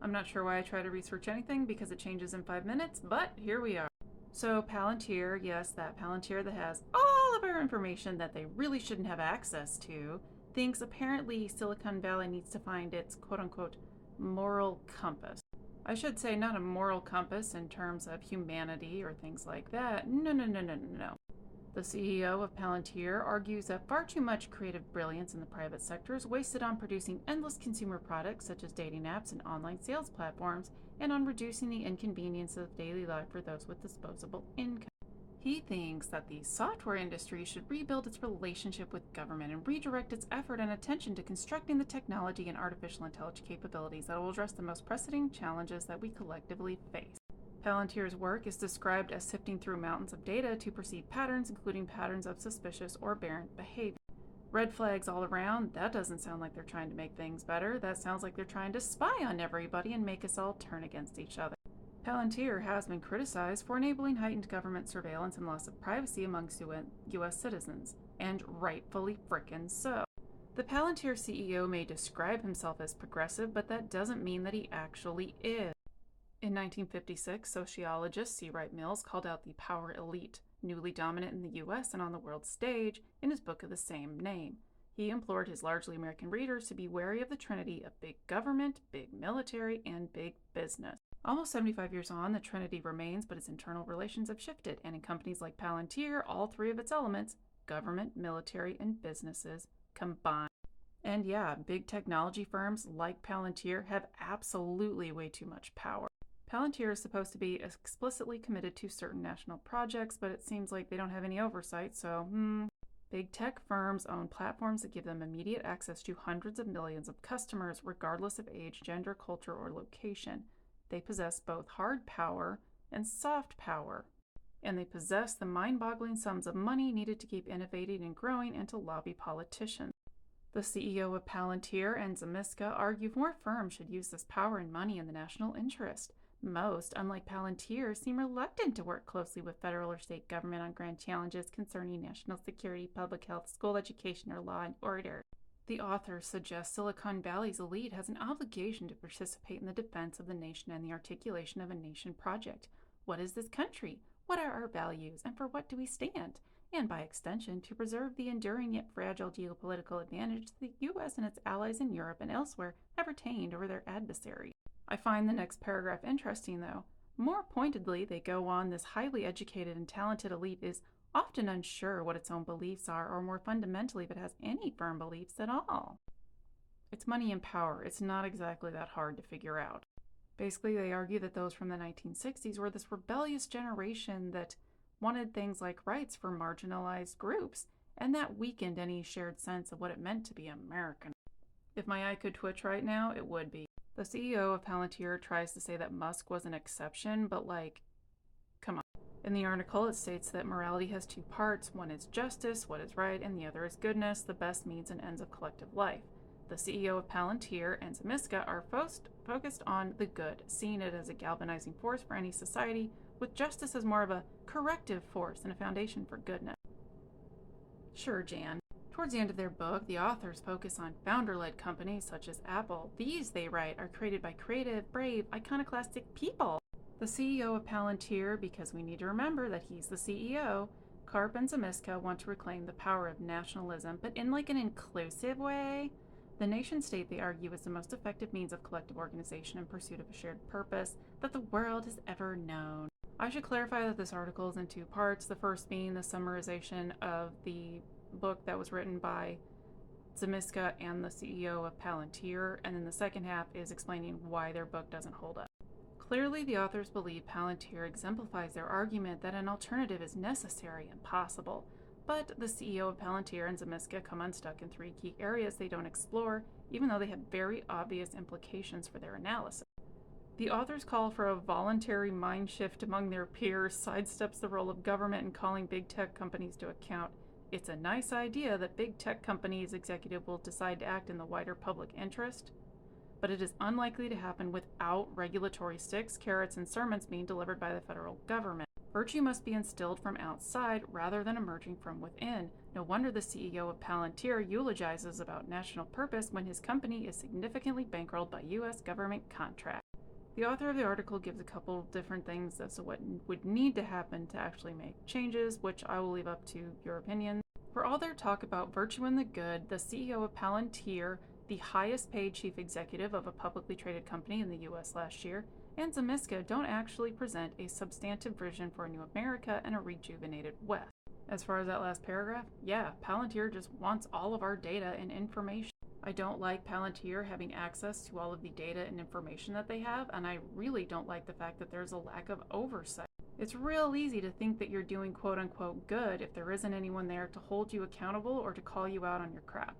I'm not sure why I try to research anything because it changes in 5 minutes, but here we are. So Palantir, yes, that Palantir that has all of our information that they really shouldn't have access to, thinks apparently Silicon Valley needs to find its quote-unquote moral compass. I should say not a moral compass in terms of humanity or things like that. No. The CEO of Palantir argues that far too much creative brilliance in the private sector is wasted on producing endless consumer products such as dating apps and online sales platforms, and on reducing the inconvenience of daily life for those with disposable income. He thinks that the software industry should rebuild its relationship with government and redirect its effort and attention to constructing the technology and artificial intelligence capabilities that will address the most pressing challenges that we collectively face. Palantir's work is described as sifting through mountains of data to perceive patterns, including patterns of suspicious or aberrant behavior. Red flags all around. That doesn't sound like they're trying to make things better. That sounds like they're trying to spy on everybody and make us all turn against each other. Palantir has been criticized for enabling heightened government surveillance and loss of privacy amongst U.S. citizens, and rightfully frickin' so. The Palantir CEO may describe himself as progressive, but that doesn't mean that he actually is. In 1956, sociologist C. Wright Mills called out the power elite, newly dominant in the U.S. and on the world stage, in his book of the same name. He implored his largely American readers to be wary of the trinity of big government, big military, and big business. Almost 75 years on, the trinity remains, but its internal relations have shifted, and in companies like Palantir, all three of its elements, government, military, and businesses, combine. And yeah, big technology firms like Palantir have absolutely way too much power. Palantir is supposed to be explicitly committed to certain national projects, but it seems like they don't have any oversight, so Big tech firms own platforms that give them immediate access to hundreds of millions of customers, regardless of age, gender, culture, or location. They possess both hard power and soft power, and they possess the mind-boggling sums of money needed to keep innovating and growing and to lobby politicians. The CEO of Palantir and Zamiska argue more firms should use this power and money in the national interest. Most, unlike Palantir, seem reluctant to work closely with federal or state government on grand challenges concerning national security, public health, school education, or law and order. The author suggests Silicon Valley's elite has an obligation to participate in the defense of the nation and the articulation of a nation project. What is this country? What are our values? And for what do we stand? And by extension, to preserve the enduring yet fragile geopolitical advantage the U.S. and its allies in Europe and elsewhere have retained over their adversaries. I find the next paragraph interesting, though. More pointedly, they go on, this highly educated and talented elite is often unsure what its own beliefs are, or more fundamentally, if it has any firm beliefs at all. It's money and power. It's not exactly that hard to figure out. Basically, they argue that those from the 1960s were this rebellious generation that wanted things like rights for marginalized groups, and that weakened any shared sense of what it meant to be American. If my eye could twitch right now, it would be. The CEO of Palantir tries to say that Musk was an exception, but come on. In the article, it states that morality has two parts. One is justice, what is right, and the other is goodness, the best means and ends of collective life. The CEO of Palantir and Zamiska are focused on the good, seeing it as a galvanizing force for any society, with justice as more of a corrective force and a foundation for goodness. Sure, Jan. Towards the end of their book, the authors focus on founder-led companies such as Apple. These, they write, are created by creative, brave, iconoclastic people. The CEO of Palantir, because we need to remember that he's the CEO, Karp and Zamiska want to reclaim the power of nationalism, but in an inclusive way. The nation-state, they argue, is the most effective means of collective organization in pursuit of a shared purpose that the world has ever known. I should clarify that this article is in two parts, the first being the summarization of the book that was written by Zamiska and the CEO of Palantir, and then the second half is explaining why their book doesn't hold up. Clearly, the authors believe Palantir exemplifies their argument that an alternative is necessary and possible, but the CEO of Palantir and Zamiska come unstuck in three key areas they don't explore, even though they have very obvious implications for their analysis. The authors call for a voluntary mind shift among their peers, sidesteps the role of government in calling big tech companies to account. It's a nice idea that big tech companies' executive will decide to act in the wider public interest, but it is unlikely to happen without regulatory sticks, carrots, and sermons being delivered by the federal government. Virtue must be instilled from outside rather than emerging from within. No wonder the CEO of Palantir eulogizes about national purpose when his company is significantly bankrolled by U.S. government contracts. The author of the article gives a couple of different things as to what would need to happen to actually make changes, which I will leave up to your opinion. For all their talk about virtue and the good, the CEO of Palantir, the highest paid chief executive of a publicly traded company in the US last year, and Zamiska don't actually present a substantive vision for a new America and a rejuvenated West. As far as that last paragraph, yeah, Palantir just wants all of our data and information. I don't like Palantir having access to all of the data and information that they have, and I really don't like the fact that there's a lack of oversight. It's real easy to think that you're doing quote-unquote good if there isn't anyone there to hold you accountable or to call you out on your crap.